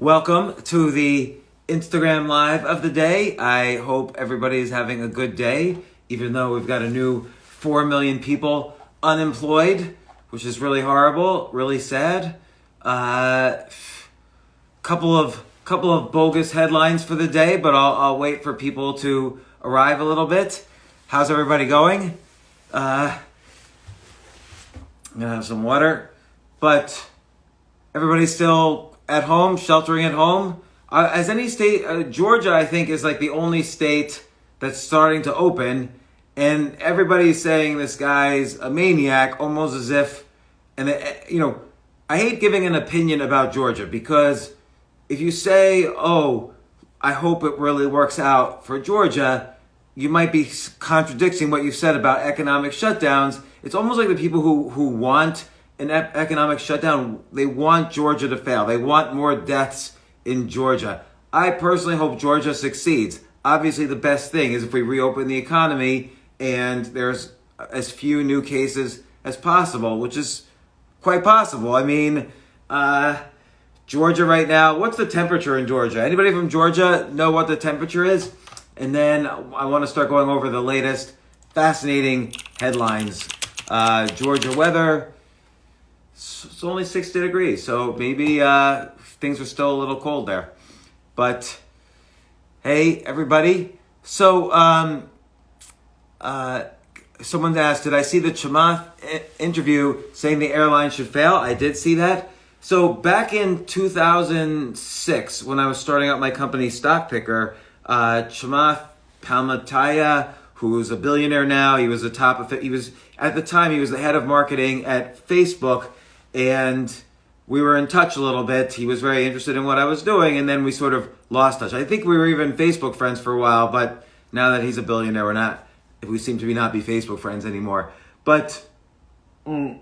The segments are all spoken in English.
Welcome to the Instagram Live of the day. I hope everybody is having a good day, even though we've got a new 4 million people unemployed, which is really horrible, really sad. Couple of bogus headlines for the day, but I'll wait for people to arrive a little bit. How's everybody going? I'm gonna have some water, but everybody's still at home, sheltering at home. As any state, Georgia, I think, is like the only state that's starting to open, and everybody's saying this guy's a maniac, almost as if, I hate giving an opinion about Georgia, because if you say, oh, I hope it really works out for Georgia, you might be contradicting what you said about economic shutdowns. It's almost like the people who want an economic shutdown, they want Georgia to fail. They want more deaths in Georgia. I personally hope Georgia succeeds. Obviously, the best thing is if we reopen the economy and there's as few new cases as possible, which is quite possible. I mean, Georgia right now, what's the temperature in Georgia? Anybody from Georgia know what the temperature is? And then I want to start going over the latest fascinating headlines. Georgia weather. It's only 60 degrees, so maybe things are still a little cold there. But hey, everybody. So someone asked, did I see the Chama interview saying the airline should fail? I did see that. So back in 2006, when I was starting out my company, Stock Picker, Shema Tamatea, who's a billionaire now, he was at the time, he was the head of marketing at Facebook, and we were in touch a little bit. He was very interested in what I was doing, and then we sort of lost touch. I think we were even Facebook friends for a while, but now that he's a billionaire, we seem to not be Facebook friends anymore. But Chama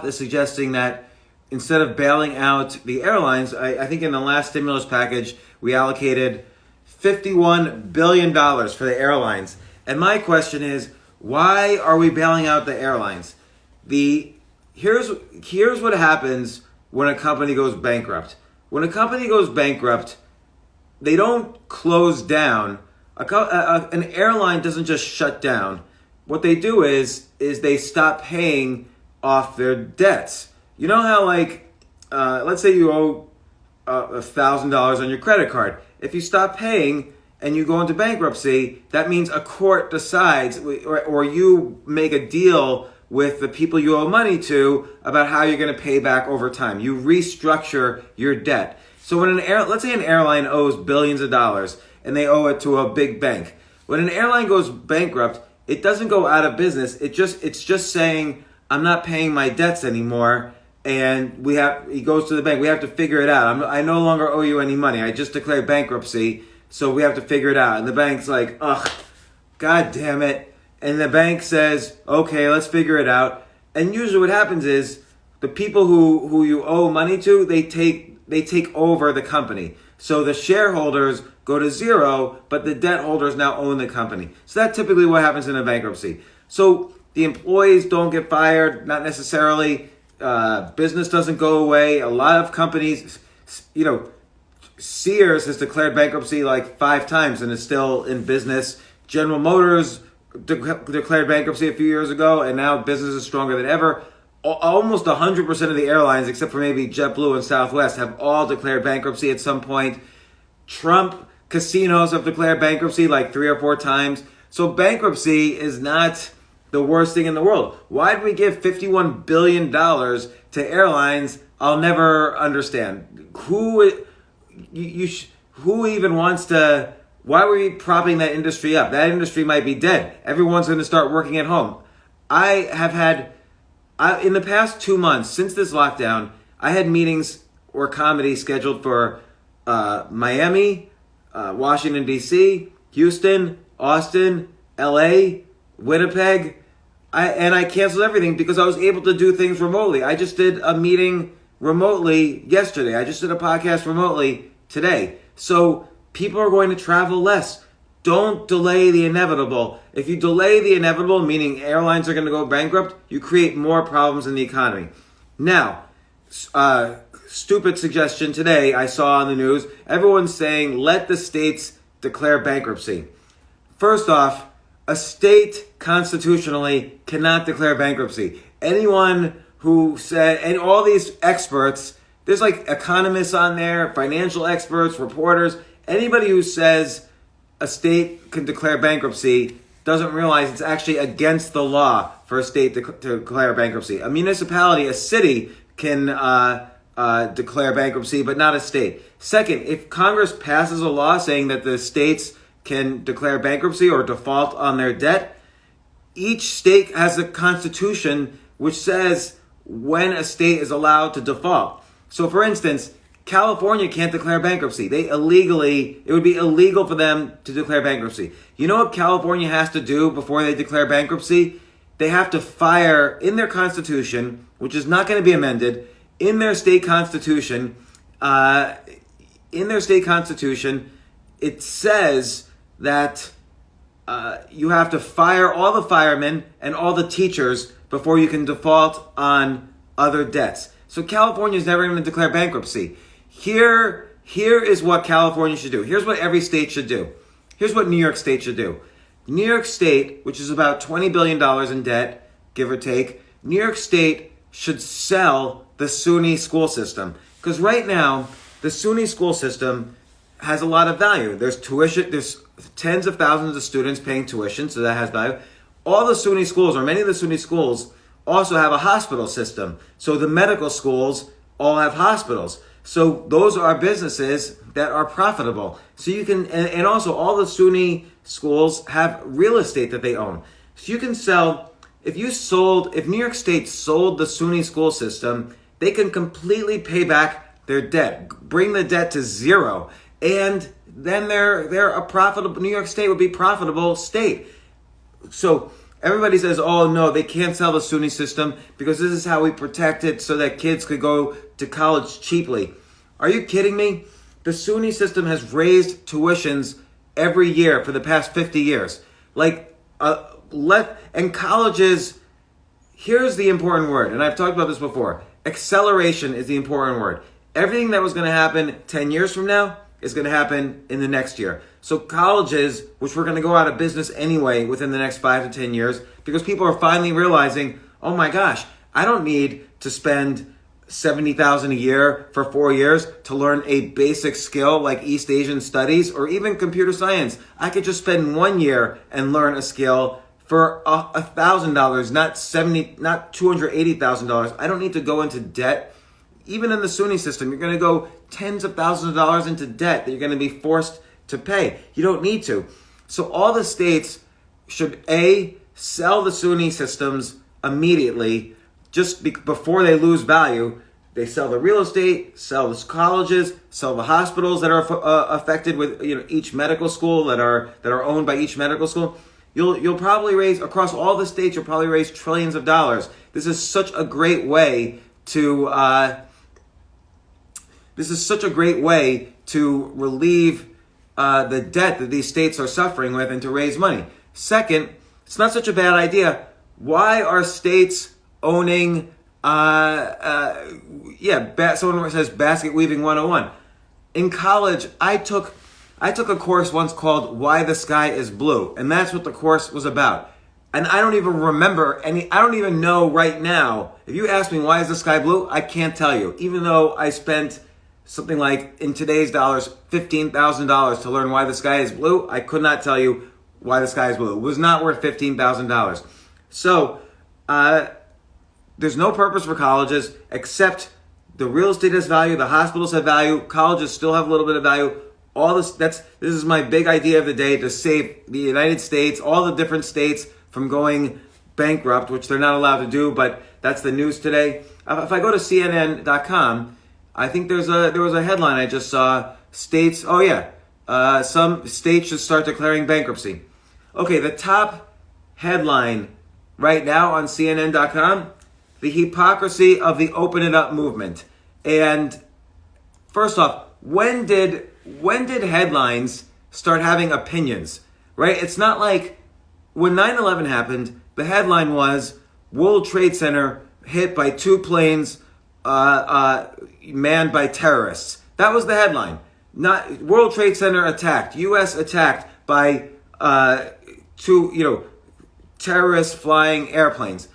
is suggesting that instead of bailing out the airlines, I think in the last stimulus package, we allocated $51 billion for the airlines. And my question is, why are we bailing out the airlines? Here's what happens when a company goes bankrupt. When a company goes bankrupt, they don't close down. An airline doesn't just shut down. What they do is they stop paying off their debts. You know how, let's say you owe $1,000 on your credit card. If you stop paying and you go into bankruptcy, that means a court decides, or you make a deal with the people you owe money to about how you're going to pay back over time. You restructure your debt. So when let's say an airline owes billions of dollars and they owe it to a big bank. When an airline goes bankrupt, it doesn't go out of business. It's just saying, I'm not paying my debts anymore, and he goes to the bank. We have to figure it out. I no longer owe you any money. I just declared bankruptcy, so we have to figure it out. And the bank's like, ugh, God damn it. And the bank says, okay, let's figure it out. And usually what happens is the people who you owe money to, they take over the company. So the shareholders go to zero, but the debt holders now own the company. So that's typically what happens in a bankruptcy. So the employees don't get fired, not necessarily. Business doesn't go away. A lot of companies, Sears has declared bankruptcy like 5 times and is still in business. General Motors declared bankruptcy a few years ago, and now business is stronger than ever. Almost 100% of the airlines, except for maybe JetBlue and Southwest, have all declared bankruptcy at some point. Trump casinos have declared bankruptcy like 3 or 4 times. So bankruptcy is not the worst thing in the world. Why do we give $51 billion to airlines? I'll never understand. Who even wants to? Why were we propping that industry up? That industry might be dead. Everyone's going to start working at home. In the past 2 months, since this lockdown, I had meetings or comedy scheduled for Miami, Washington, D.C., Houston, Austin, L.A., Winnipeg. I canceled everything because I was able to do things remotely. I just did a meeting remotely yesterday. I just did a podcast remotely today. So people are going to travel less. Don't delay the inevitable. If you delay the inevitable, meaning airlines are going to go bankrupt, you create more problems in the economy. Now, stupid suggestion today I saw on the news. Everyone's saying, let the states declare bankruptcy. First off, a state constitutionally cannot declare bankruptcy. Anyone who said, and all these experts, there's like economists on there, financial experts, reporters, anybody who says a state can declare bankruptcy doesn't realize it's actually against the law for a state to declare bankruptcy. A municipality, a city can declare bankruptcy, but not a state. Second, if Congress passes a law saying that the states can declare bankruptcy or default on their debt, each state has a constitution which says when a state is allowed to default. So for instance, California can't declare bankruptcy. It would be illegal for them to declare bankruptcy. You know what California has to do before they declare bankruptcy? They have to fire in their constitution, which is not going to be amended, in their state constitution, it says that you have to fire all the firemen and all the teachers before you can default on other debts. So California is never going to declare bankruptcy. Here is what California should do. Here's what every state should do. Here's what New York State should do. New York State, which is about $20 billion in debt, give or take, New York State should sell the SUNY school system. Because right now, the SUNY school system has a lot of value. There's tuition, there's tens of thousands of students paying tuition, so that has value. All the SUNY schools, or many of the SUNY schools, also have a hospital system. So the medical schools all have hospitals. So those are businesses that are profitable. So you can, and also all the SUNY schools have real estate that they own. So you can sell, if New York State sold the SUNY school system, they can completely pay back their debt, bring the debt to zero. And then they're a profitable, New York State would be a profitable state. So everybody says, oh no, they can't sell the SUNY system because this is how we protect it so that kids could go to college cheaply. Are you kidding me? The SUNY system has raised tuitions every year for the past 50 years. And colleges, here's the important word, and I've talked about this before. Acceleration is the important word. Everything that was going to happen 10 years from now is going to happen in the next year. So colleges, which we're going to go out of business anyway within the next 5 to 10 years, because people are finally realizing, oh my gosh, I don't need to spend $70,000 a year for 4 years to learn a basic skill like East Asian studies or even computer science. I could just spend 1 year and learn a skill for $1,000, not $280,000. I don't need to go into debt. Even in the SUNY system, you're going to go tens of thousands of dollars into debt that you're going to be forced to pay. You don't need to. So all the states should sell the SUNY systems immediately, before they lose value. They sell the real estate, sell the colleges, sell the hospitals that are affected with each medical school that are owned by each medical school. You'll probably raise, across all the states, you'll probably raise trillions of dollars. This is such a great way to relieve the debt that these states are suffering with and to raise money. Second, it's not such a bad idea. Why are states owning, someone says basket weaving 101. In college, I took a course once called Why the Sky is Blue, and that's what the course was about. And I don't even remember I don't even know right now. If you ask me why is the sky blue, I can't tell you. Even though I spent something like, in today's dollars, $15,000 to learn why the sky is blue, I could not tell you why the sky is blue. It was not worth $15,000. So, there's no purpose for colleges except the real estate has value, the hospitals have value, colleges still have a little bit of value. This is my big idea of the day, to save the United States, all the different states from going bankrupt, which they're not allowed to do, but that's the news today. If I go to CNN.com, I think there was a headline I just saw, some states should start declaring bankruptcy. Okay, the top headline right now on CNN.com, the hypocrisy of the Open It Up movement. And first off, when did headlines start having opinions, right? It's not like when 9/11 happened, the headline was World Trade Center hit by 2 planes manned by terrorists. That was the headline. Not World Trade Center attacked. U.S. attacked by terrorists flying airplanes.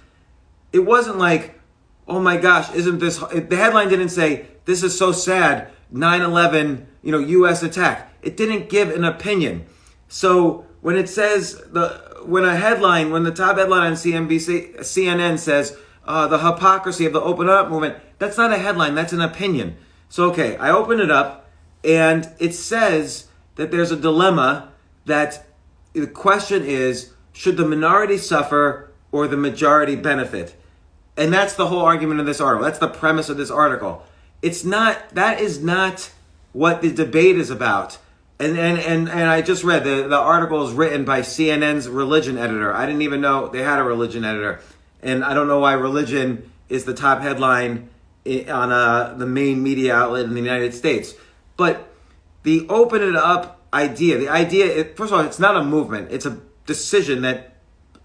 It wasn't like, oh my gosh, isn't this? The headline didn't say, this is so sad, 9/11, U.S. attack. It didn't give an opinion. So when it says, when the top headline on CNN says, the hypocrisy of the open up movement, that's not a headline, that's an opinion. So, okay, I open it up and it says that there's a dilemma, that the question is, should the minority suffer or the majority benefit? And that's the whole argument of this article. That's the premise of this article. That is not what the debate is about. And I just read the article is written by CNN's religion editor. I didn't even know they had a religion editor. And I don't know why religion is the top headline on the main media outlet in the United States. But the open it up idea, first of all, it's not a movement. It's a decision that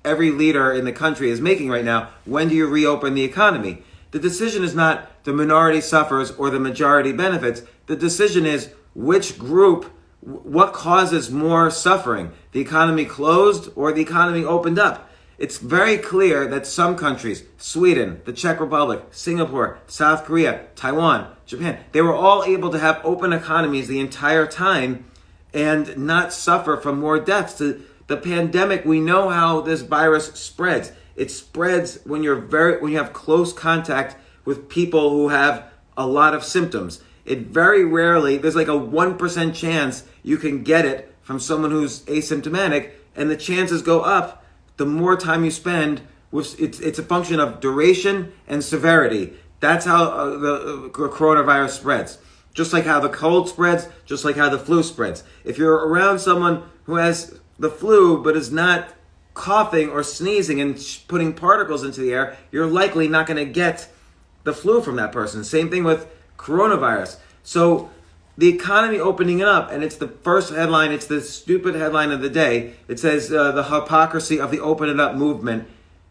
every leader in the country is making right now. When do you reopen the economy? The decision is not the minority suffers or the majority benefits. The decision is which group, what causes more suffering? The economy closed or the economy opened up? It's very clear that some countries, Sweden, the Czech Republic, Singapore, South Korea, Taiwan, Japan, they were all able to have open economies the entire time and not suffer from more deaths. The pandemic, we know how this virus spreads. It spreads when you have close contact with people who have a lot of symptoms. It very rarely, there's like a 1% chance you can get it from someone who's asymptomatic, and the chances go up the more time you spend with it's a function of duration and severity. That's how the coronavirus spreads. Just like how the cold spreads, just like how the flu spreads. If you're around someone who has the flu but is not coughing or sneezing and putting particles into the air, you're likely not going to get the flu from that person. Same thing with coronavirus. So the economy opening up, and it's the first headline, it's the stupid headline of the day. It says the hypocrisy of the open it up movement.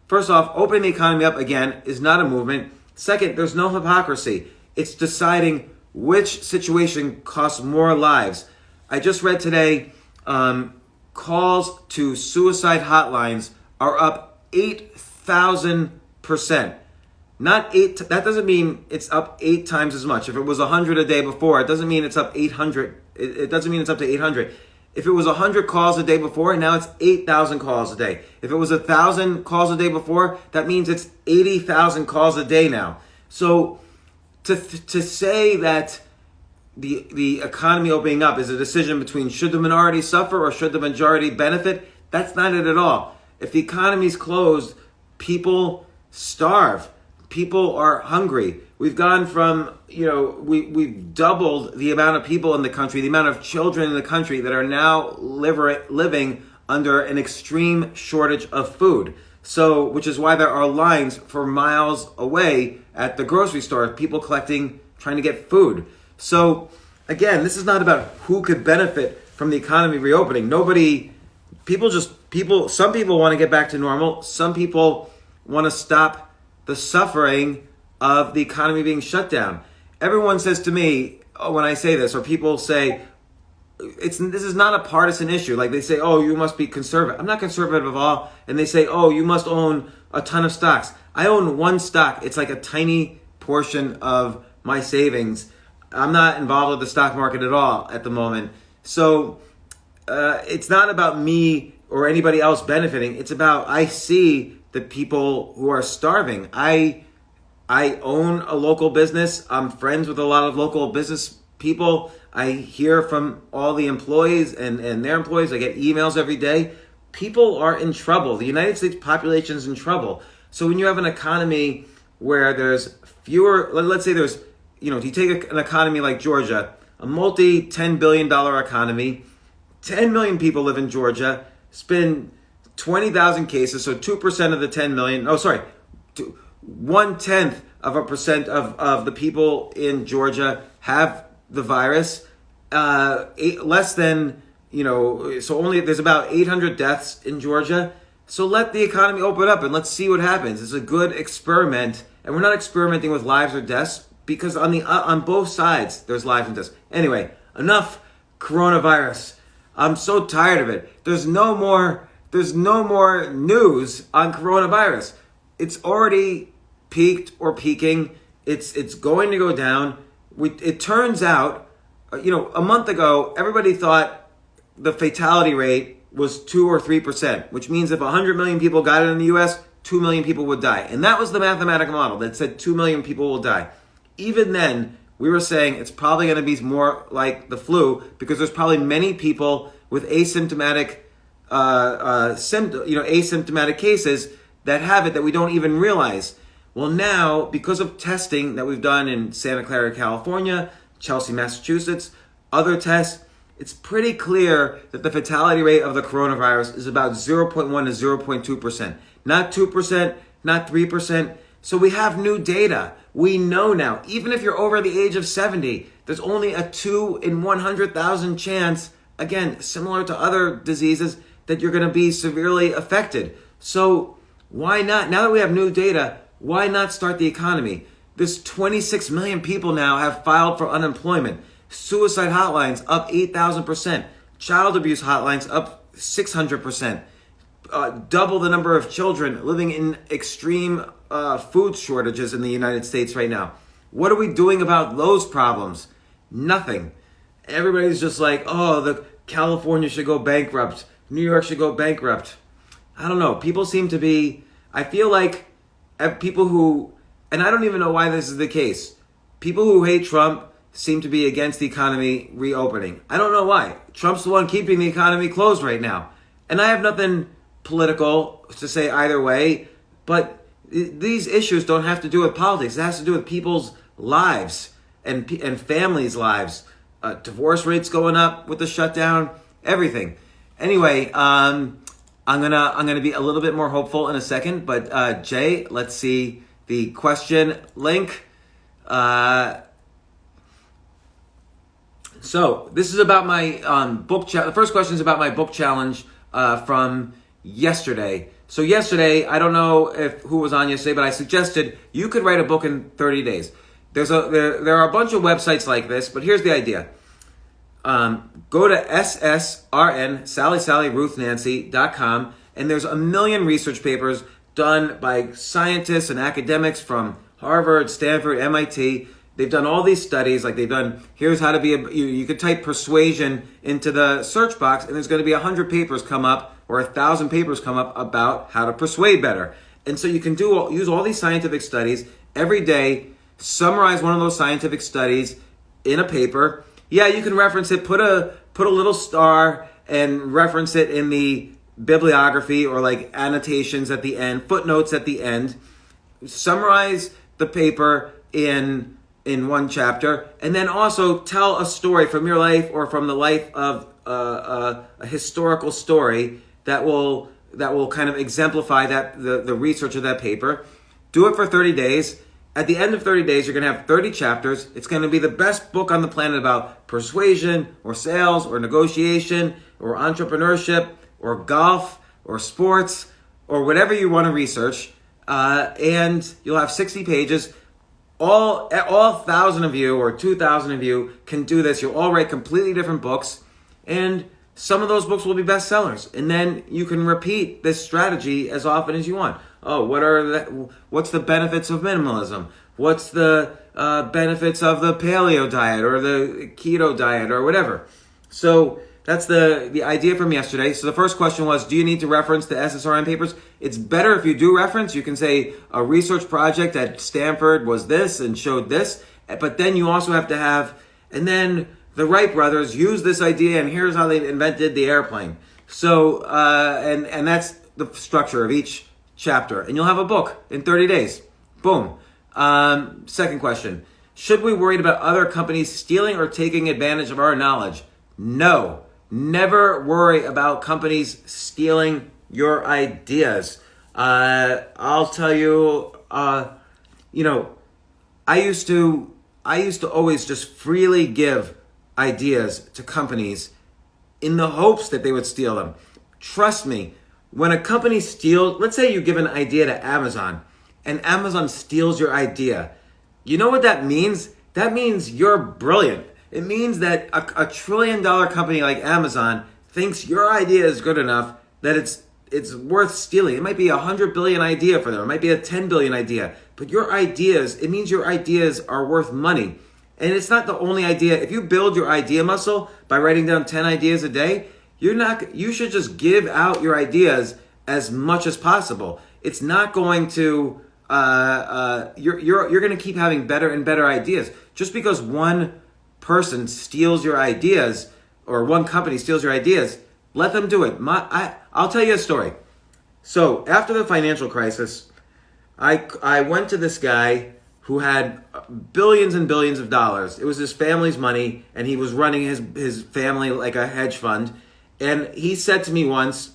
First off, opening the economy up again is not a movement. Second, there's no hypocrisy. It's deciding which situation costs more lives. I just read today, calls to suicide hotlines are up 8,000%. That doesn't mean it's up 8 times as much. If it was 100 a day before, it doesn't mean it's up 800. It doesn't mean it's up to 800. If it was 100 calls a day before, now it's 8,000 calls a day. If it was 1,000 calls a day before, that means it's 80,000 calls a day now. So to say that the economy opening up is a decision between should the minority suffer or should the majority benefit, that's not it at all. If the economy's closed, people starve. People are hungry. We've gone from, we've doubled the amount of people in the country, the amount of children in the country that are now living under an extreme shortage of food. So, which is why there are lines for miles away at the grocery store, people trying to get food. So, again, this is not about who could benefit from the economy reopening. Some people want to get back to normal. Some people want to stop the suffering of the economy being shut down. Everyone says to me, when I say this, or people say, this is not a partisan issue. Like they say, oh, you must be conservative. I'm not conservative at all. And they say, oh, you must own a ton of stocks. I own one stock. It's like a tiny portion of my savings. I'm not involved with the stock market at all at the moment. So it's not about me or anybody else benefiting. It's about, I see the people who are starving. I own a local business. I'm friends with a lot of local business people. I hear from all the employees and their employees. I get emails every day. People are in trouble. The United States population is in trouble. So when you have an economy where there's fewer, let's say there's, if you take an economy like Georgia, a multi-$10 billion economy, 10 million people live in Georgia, spend 20,000 cases, so 2% of the 10 million, 1/10% of the people in Georgia have the virus. Less than, so only there's about 800 deaths in Georgia. So let the economy open up and let's see what happens. It's a good experiment, and we're not experimenting with lives or deaths because on both sides there's lives and deaths. Anyway, enough coronavirus. I'm so tired of it. There's no more news on coronavirus. It's already peaked or peaking. It's going to go down. It turns out, a month ago, everybody thought the fatality rate was 2 or 3%, which means if 100 million people got it in the U.S., 2 million people would die. And that was the mathematical model that said 2 million people will die. Even then, we were saying it's probably going to be more like the flu because there's probably many people with asymptomatic asymptomatic cases that have it that we don't even realize. Well, now, because of testing that we've done in Santa Clara, California, Chelsea, Massachusetts, other tests, it's pretty clear that the fatality rate of the coronavirus is about 0.1 to 0.2%. Not 2%, not 3%. So we have new data. We know now, even if you're over the age of 70, there's only a 2 in 100,000 chance, again, similar to other diseases, that you're going to be severely affected. So why not? Now that we have new data, why not start the economy? There's 26 million people now have filed for unemployment. Suicide hotlines up 8,000%. Child abuse hotlines up 600%. Double the number of children living in extreme food shortages in the United States right now. What are we doing about those problems? Nothing. Everybody's just like, the California should go bankrupt. New York should go bankrupt. I don't know. People seem to be, I feel like people who, and I don't even know why this is the case. People who hate Trump seem to be against the economy reopening. I don't know why. Trump's the one keeping the economy closed right now. And I have nothing political to say either way, but these issues don't have to do with politics. It has to do with people's lives and families' lives. Divorce rates going up with the shutdown, everything. Anyway, I'm gonna be a little bit more hopeful in a second, but Jay, let's see the question link. So this is about my book challenge. The first question is about my book challenge from yesterday. So yesterday, I don't know who was on yesterday, but I suggested you could write a book in 30 days. There are a bunch of websites like this, but here's the idea. Go to SSRN, and there's a million research papers done by scientists and academics from Harvard, Stanford, MIT. They've done all these studies, like they've done, here's how to be, you could type persuasion into the search box, and there's going to be 100 papers come up, or 1,000 papers come up about how to persuade better. And so you can use all these scientific studies every day, summarize one of those scientific studies in a paper. Yeah, you can reference it, put a little star and reference it in the bibliography or like annotations at the end, footnotes at the end. Summarize the paper in one chapter, and then also tell a story from your life or from the life of a historical story that will kind of exemplify the research of that paper. Do it for 30 days. At the end of 30 days, you're going to have 30 chapters. It's going to be the best book on the planet about persuasion or sales or negotiation or entrepreneurship or golf or sports or whatever you want to research. And you'll have 60 pages. All 1,000 of you or 2,000 of you can do this. You'll all write completely different books. And some of those books will be bestsellers. And then you can repeat this strategy as often as you want. What's the benefits of minimalism? What's the benefits of the paleo diet or the keto diet or whatever? So that's the idea from yesterday. So the first question was, do you need to reference the SSRN papers? It's better if you do reference. You can say a research project at Stanford was this and showed this. But then you also have to have, and then the Wright brothers used this idea and here's how they invented the airplane. So, and that's the structure of each chapter. And you'll have a book in 30 days. Boom. Second question. Should we worry about other companies stealing or taking advantage of our knowledge? No. Never worry about companies stealing your ideas. I'll tell you, I used to always just freely give ideas to companies in the hopes that they would steal them. Trust me, when a company steals, let's say you give an idea to Amazon and Amazon steals your idea. You know what that means? That means you're brilliant. It means that a $1 trillion company like Amazon thinks your idea is good enough that it's worth stealing. It might be a 100 billion idea for them. It might be a 10 billion idea. But your ideas, it means your ideas are worth money. And it's not the only idea. If you build your idea muscle by writing down 10 ideas a day, you should just give out your ideas as much as possible. It's not going to you're going to keep having better and better ideas. Just because one person steals your ideas or one company steals your ideas, let them do it. I'll tell you a story. So after the financial crisis, I went to this guy who had billions and billions of dollars. It was his family's money, and he was running his family like a hedge fund. And he said to me once,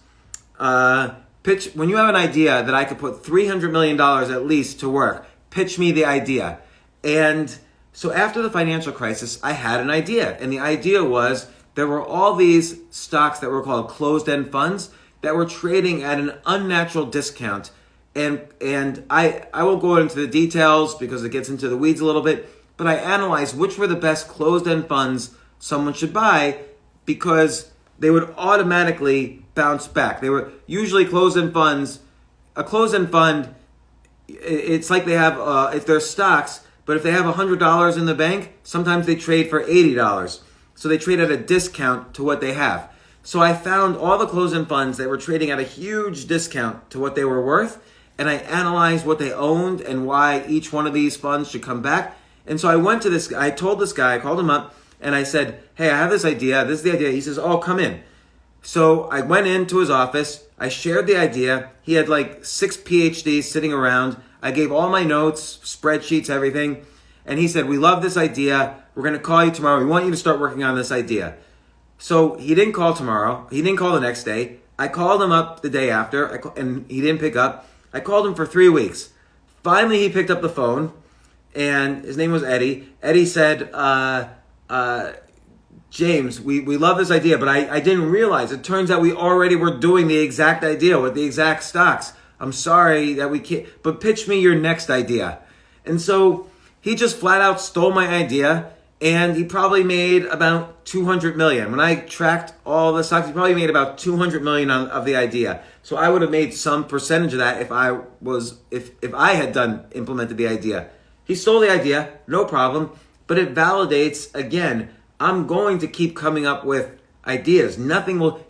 pitch, when you have an idea that I could put $300 million at least to work, pitch me the idea. And so after the financial crisis, I had an idea. And the idea was there were all these stocks that were called closed-end funds that were trading at an unnatural discount. And I won't go into the details because it gets into the weeds a little bit, but I analyzed which were the best closed-end funds someone should buy because they would automatically bounce back. They were usually closed-end funds. A closed-end fund, it's like they have, if they're stocks, but if they have $100 in the bank, sometimes they trade for $80. So they trade at a discount to what they have. So I found all the closed-end funds that were trading at a huge discount to what they were worth, and I analyzed what they owned and why each one of these funds should come back. And so I went to this, I told this guy, I called him up, and I said, hey, I have this idea. This is the idea. He says, oh, come in. So I went into his office. I shared the idea. He had like 6 PhDs sitting around. I gave all my notes, spreadsheets, everything. And he said, we love this idea. We're going to call you tomorrow. We want you to start working on this idea. So he didn't call tomorrow. He didn't call the next day. I called him up the day after, and he didn't pick up. I called him for 3 weeks. Finally, he picked up the phone, and his name was Eddie. Eddie said, James, we love this idea, but I didn't realize. It turns out we already were doing the exact idea with the exact stocks. I'm sorry that we can't, but pitch me your next idea. And so he just flat out stole my idea, and he probably made about 200 million. When I tracked all the stocks, he probably made about 200 million of the idea. So I would have made some percentage of that if I had implemented the idea. He stole the idea, no problem, but it validates, again, I'm going to keep coming up with ideas.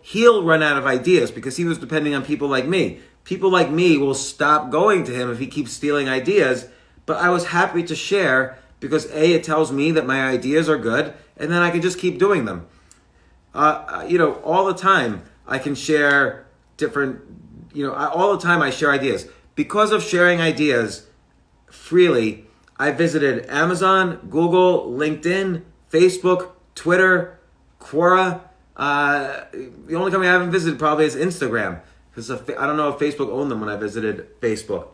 He'll run out of ideas because he was depending on people like me. People like me will stop going to him if he keeps stealing ideas, but I was happy to share because A, it tells me that my ideas are good, and then I can just keep doing them. All the time I can share different, all the time I share ideas. Because of sharing ideas freely, I visited Amazon, Google, LinkedIn, Facebook, Twitter, Quora. The only company I haven't visited probably is Instagram, because I don't know if Facebook owned them when I visited Facebook.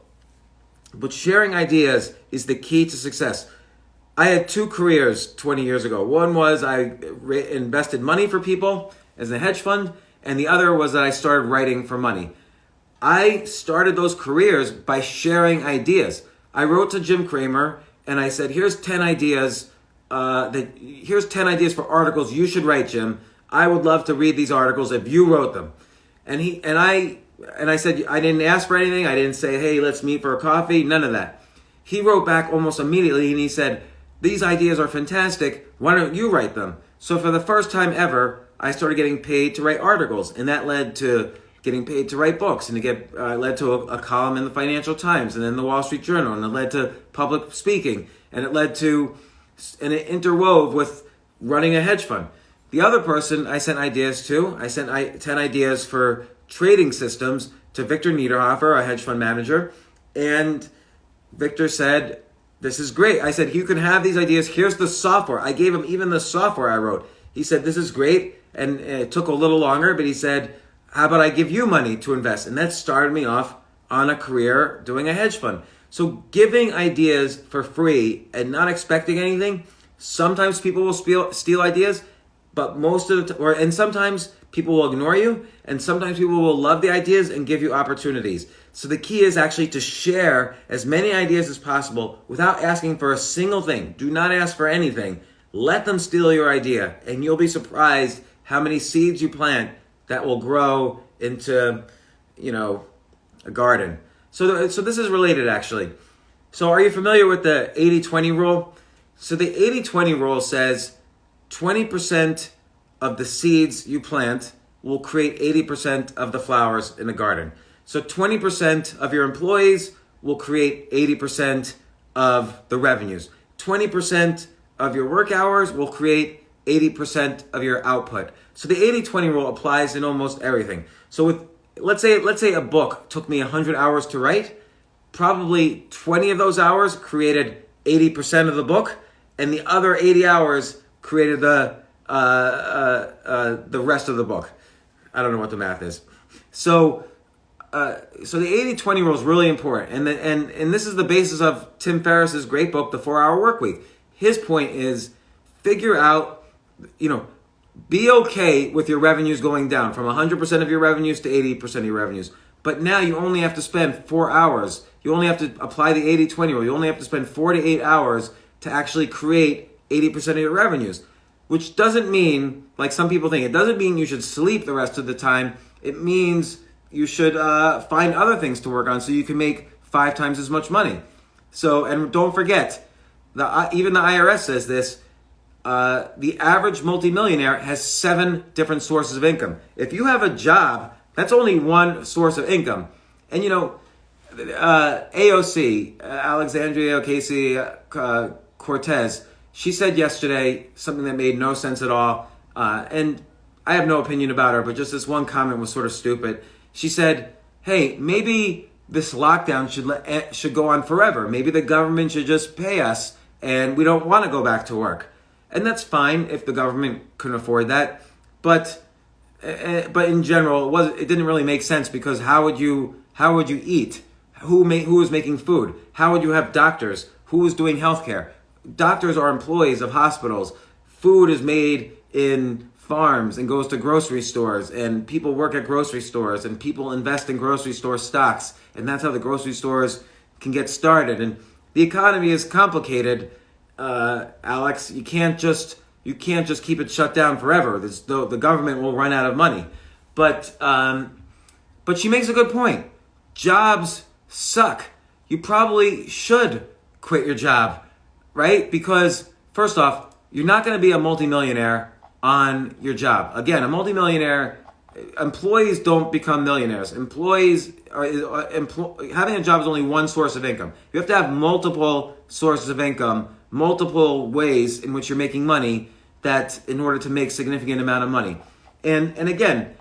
But sharing ideas is the key to success. I had 2 careers 20 years ago. One was I invested money for people as a hedge fund, and the other was that I started writing for money. I started those careers by sharing ideas. I wrote to Jim Cramer and I said, here's 10 ideas for articles you should write, Jim. I would love to read these articles if you wrote them. And I said, I didn't ask for anything. I didn't say, hey, let's meet for a coffee. None of that. He wrote back almost immediately and he said, these ideas are fantastic. Why don't you write them? So for the first time ever, I started getting paid to write articles, and that led to getting paid to write books, and it led to a column in the Financial Times and then the Wall Street Journal, and it led to public speaking, and it interwove with running a hedge fund. The other person I sent ideas to, I sent 10 ideas for trading systems to Victor Niederhofer, a hedge fund manager, and Victor said, this is great. I said, you can have these ideas. Here's the software. I gave him even the software I wrote. He said, this is great. And it took a little longer, but he said, how about I give you money to invest? And that started me off on a career doing a hedge fund. So giving ideas for free and not expecting anything, sometimes people will steal ideas, but most of the time, and sometimes people will ignore you, and sometimes people will love the ideas and give you opportunities. So the key is actually to share as many ideas as possible without asking for a single thing. Do not ask for anything. Let them steal your idea, and you'll be surprised how many seeds you plant that will grow into, a garden. So this is related, actually. So are you familiar with the 80-20 rule? So the 80-20 rule says 20% of the seeds you plant will create 80% of the flowers in the garden. So 20% of your employees will create 80% of the revenues. 20% of your work hours will create 80% of your output. So the 80-20 rule applies in almost everything. So with let's say a book took me 100 hours to write, probably 20 of those hours created 80% of the book, and the other 80 hours created the rest of the book. I don't know what the math is. So the 80-20 rule is really important, and this is the basis of Tim Ferriss's great book, The 4-Hour Workweek. His point is figure out, be okay with your revenues going down from 100% of your revenues to 80% of your revenues. But now you only have to spend 4 hours. You only have to apply the 80-20 rule. You only have to spend 4 to 8 hours to actually create 80% of your revenues. Which doesn't mean, like some people think, it doesn't mean you should sleep the rest of the time. It means you should find other things to work on so you can make 5 times as much money. So, and don't forget, even the IRS says this, the average multimillionaire has 7 different sources of income. If you have a job, that's only one source of income. And AOC, Alexandria Ocasio-Cortez, she said yesterday something that made no sense at all. And I have no opinion about her, but just this one comment was sort of stupid. She said, hey, maybe this lockdown should go on forever. Maybe the government should just pay us and we don't want to go back to work. And that's fine if the government couldn't afford that. But in general, it didn't really make sense, because how would you eat? Who was making food? How would you have doctors? Who was doing healthcare? Doctors are employees of hospitals. Food is made in farms and goes to grocery stores, and people work at grocery stores, and people invest in grocery store stocks, and that's how the grocery stores can get started. And the economy is complicated, Alex. You can't just keep it shut down forever. The government will run out of money. But she makes a good point. Jobs suck. You probably should quit your job, right? Because first off, you're not going to be a multimillionaire on your job. Again, a multimillionaire, employees don't become millionaires. Having a job is only one source of income. You have to have multiple sources of income, multiple ways in which you're making money, that in order to make significant amount of money. And again,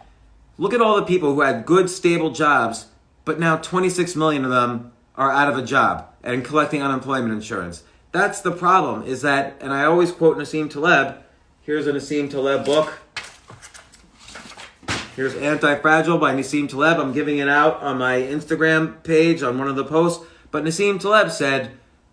look at all the people who had good, stable jobs, but now 26 million of them are out of a job and collecting unemployment insurance. That's the problem, is that, and I always quote Nassim Taleb. Here's a Nassim Taleb book. Here's Anti-Fragile by Nassim Taleb. I'm giving it out on my Instagram page on one of the posts. But Nassim Taleb said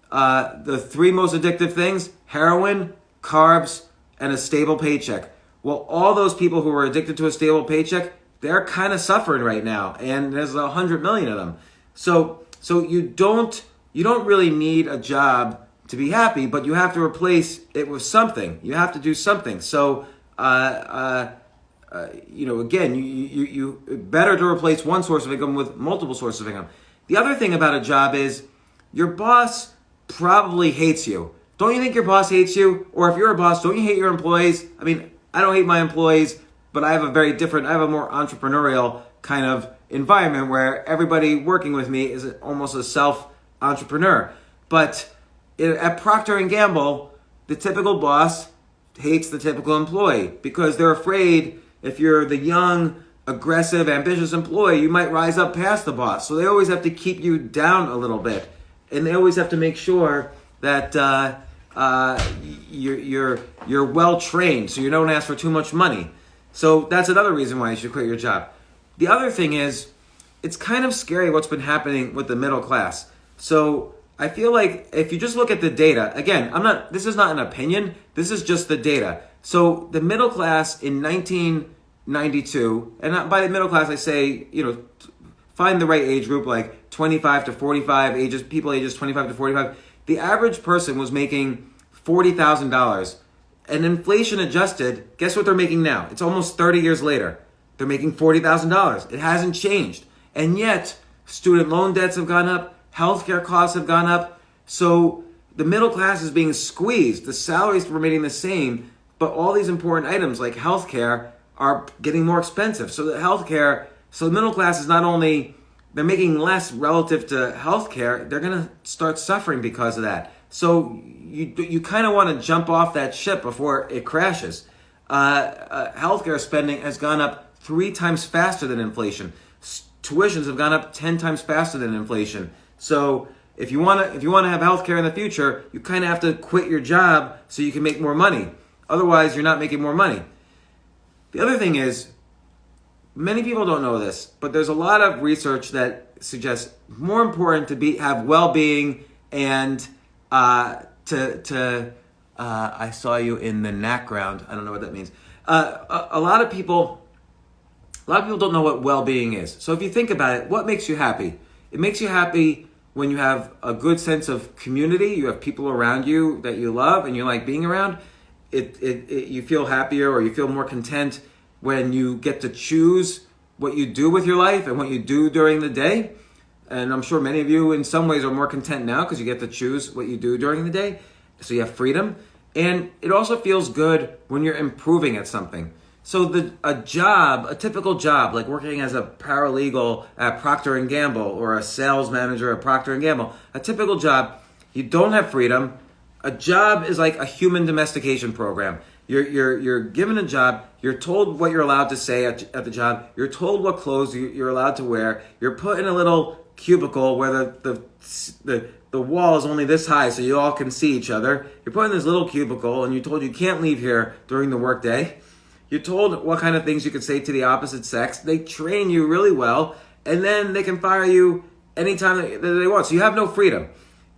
the 3 most addictive things: heroin, carbs, and a stable paycheck. Well, all those people who are addicted to a stable paycheck, they're kind of suffering right now, and there's 100 million of them. So you don't really need a job to be happy, but you have to replace it with something. You have to do something. So again, you better to replace one source of income with multiple sources of income. The other thing about a job is your boss probably hates you. Don't you think your boss hates you? Or if you're a boss, don't you hate your employees? I mean, I don't hate my employees, but I have a more entrepreneurial kind of environment where everybody working with me is almost a self-entrepreneur. But at Procter & Gamble, the typical boss hates the typical employee, because they're afraid if you're the young, aggressive, ambitious employee, you might rise up past the boss. So they always have to keep you down a little bit. And they always have to make sure that you're well trained, so you don't ask for too much money. So that's another reason why you should quit your job. The other thing is, it's kind of scary what's been happening with the middle class. So I feel like if you just look at the data, again, this is not an opinion, this is just the data. So the middle class in 19 92, and by the middle class I say, find the right age group, like 25 to 45 ages, people ages 25 to 45. The average person was making $40,000, and inflation adjusted, guess what they're making now? It's almost 30 years later. They're making $40,000. It hasn't changed. And yet, student loan debts have gone up, healthcare costs have gone up. So the middle class is being squeezed. The salaries are remaining the same, but all these important items like healthcare are getting more expensive. So the middle class is not only, they're making less relative to healthcare, they're going to start suffering because of that. So you kind of want to jump off that ship before it crashes. Healthcare spending has gone up 3 times faster than inflation. Tuitions have gone up 10 times faster than inflation. So if you want to have healthcare in the future, you kind of have to quit your job so you can make more money. Otherwise, you're not making more money. The other thing is, many people don't know this, but there's a lot of research that suggests more important to have well-being and I saw you in the background. I don't know what that means. A lot of people don't know what well-being is. So if you think about it, what makes you happy? It makes you happy when you have a good sense of community. You have people around you that you love and you like being around. You feel happier, or you feel more content when you get to choose what you do with your life and what you do during the day. And I'm sure many of you in some ways are more content now because you get to choose what you do during the day. So you have freedom. And it also feels good when you're improving at something. So a typical job, like working as a paralegal at Procter & Gamble or a sales manager at Procter & Gamble, a typical job, you don't have freedom. A job is like a human domestication program. You're given a job. You're told what you're allowed to say at the job. You're told what clothes you're allowed to wear. You're put in a little cubicle where the wall is only this high so you all can see each other. You're put in this little cubicle and you're told you can't leave here during the workday. You're told what kind of things you could say to the opposite sex. They train you really well, and then they can fire you anytime that they want. So you have no freedom.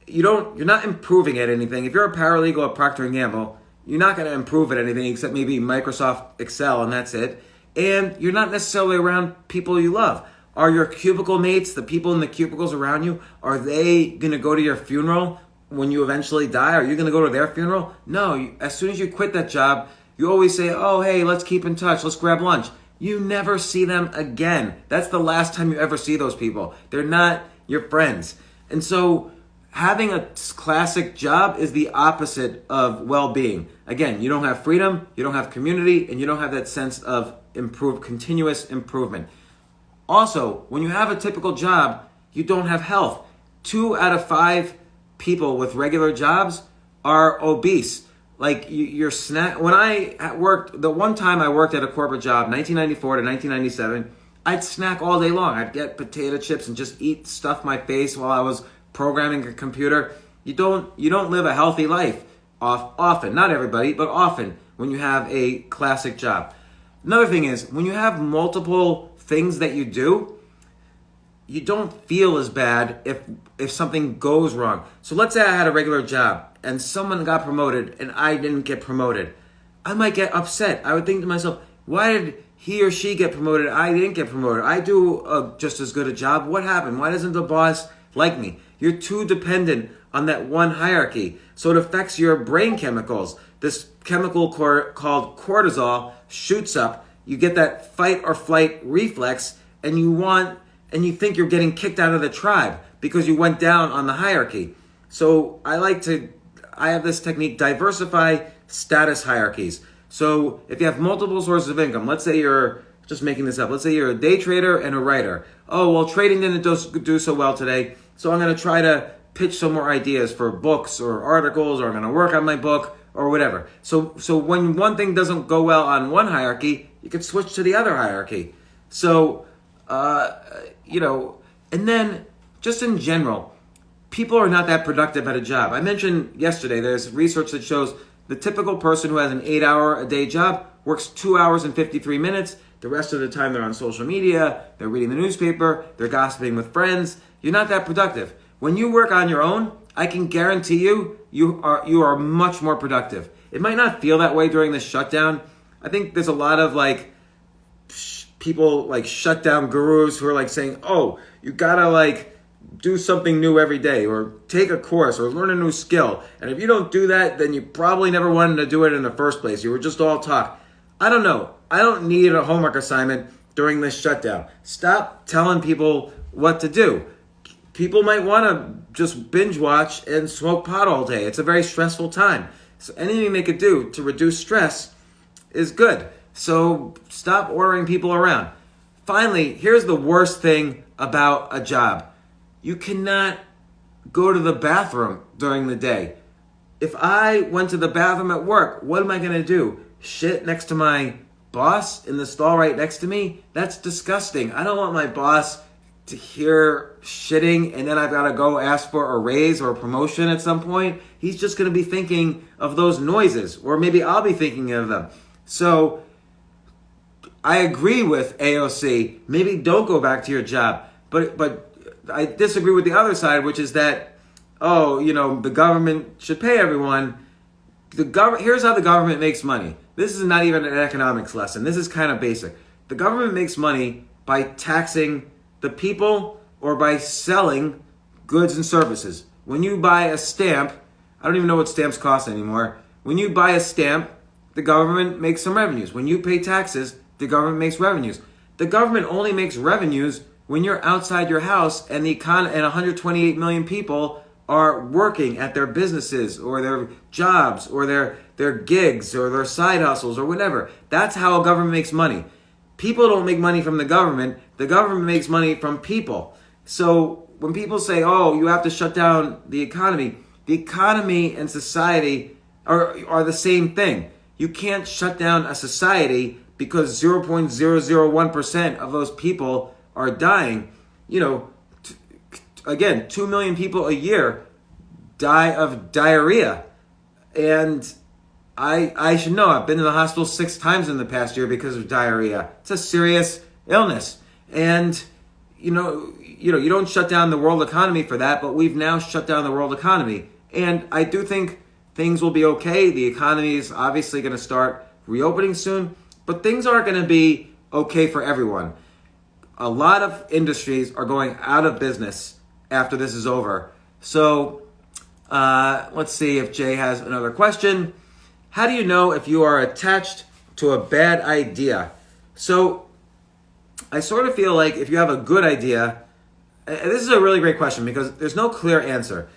You're not improving at anything. If you're a paralegal at Procter & Gamble, you're not going to improve at anything except maybe Microsoft Excel, and that's it. And you're not necessarily around people you love. Are your cubicle mates, the people in the cubicles around you, are they going to go to your funeral when you eventually die? Are you going to go to their funeral? No. As soon as you quit that job, you always say, oh, hey, let's keep in touch. Let's grab lunch. You never see them again. That's the last time you ever see those people. They're not your friends. And so having a classic job is the opposite of well-being. Again, you don't have freedom, you don't have community, and you don't have that sense of continuous improvement. Also, when you have a typical job, you don't have health. 2 out of 5 people with regular jobs are obese. Like when I worked, the one time I worked at a corporate job, 1994 to 1997, I'd snack all day long. I'd get potato chips and just stuff my face while I was programming a computer. You don't live a healthy life often, not everybody, but often when you have a classic job. Another thing is, when you have multiple things that you do, you don't feel as bad if something goes wrong. So let's say I had a regular job and someone got promoted and I didn't get promoted. I might get upset. I would think to myself, why did he or she get promoted? I didn't get promoted. I do just as good a job. What happened? Why doesn't the boss like me? You're too dependent on that one hierarchy. So it affects your brain chemicals. This chemical called cortisol shoots up. You get that fight or flight reflex, and you think you're getting kicked out of the tribe because you went down on the hierarchy. So I have this technique, diversify status hierarchies. So if you have multiple sources of income, let's say you're, just making this up, let's say you're a day trader and a writer. Oh, well, trading didn't do so well today, so I'm going to try to pitch some more ideas for books or articles, or I'm going to work on my book or whatever. So when one thing doesn't go well on one hierarchy, you could switch to the other hierarchy. So, and then just in general, people are not that productive at a job. I mentioned yesterday, there's research that shows the typical person who has an 8-hour-a-day job works 2 hours and 53 minutes. The rest of the time they're on social media, they're reading the newspaper, they're gossiping with friends. You're not that productive. When you work on your own, I can guarantee you are much more productive. It might not feel that way during the shutdown. I think there's a lot of people like shutdown gurus who are like saying, oh, you gotta like do something new every day or take a course or learn a new skill. And if you don't do that, then you probably never wanted to do it in the first place. You were just all talk. I don't know. I don't need a homework assignment during this shutdown. Stop telling people what to do. People might want to just binge watch and smoke pot all day. It's a very stressful time. So anything they could do to reduce stress is good. So stop ordering people around. Finally, here's the worst thing about a job. You cannot go to the bathroom during the day. If I went to the bathroom at work, what am I going to do? Shit next to my boss in the stall right next to me? That's disgusting. I don't want my boss to hear shitting and then I've got to go ask for a raise or a promotion at some point. He's just going to be thinking of those noises, or maybe I'll be thinking of them. So I agree with AOC. Maybe don't go back to your job. But I disagree with the other side, which is that, the government should pay everyone. Here's how the government makes money. This is not even an economics lesson. This is kind of basic. The government makes money by taxing the people or by selling goods and services. When you buy a stamp, I don't even know what stamps cost anymore. When you buy a stamp, the government makes some revenues. When you pay taxes, the government makes revenues. The government only makes revenues when you're outside your house and and 128 million people are working at their businesses or their jobs or their gigs or their side hustles or whatever. That's how a government makes money. People don't make money from the government. The government makes money from people. So when people say, oh, you have to shut down the economy and society are the same thing. You can't shut down a society because 0.001% of those people are dying. Again, 2 million people a year die of diarrhea. And I should know, I've been to the hospital 6 times in the past year because of diarrhea. It's a serious illness. And, you don't shut down the world economy for that, but we've now shut down the world economy. And I do think things will be okay. The economy is obviously going to start reopening soon, but things aren't going to be okay for everyone. A lot of industries are going out of business after this is over. So let's see if Jay has another question. How do you know if you are attached to a bad idea? So I sort of feel like if you have a good idea, and this is a really great question because there's no clear answer.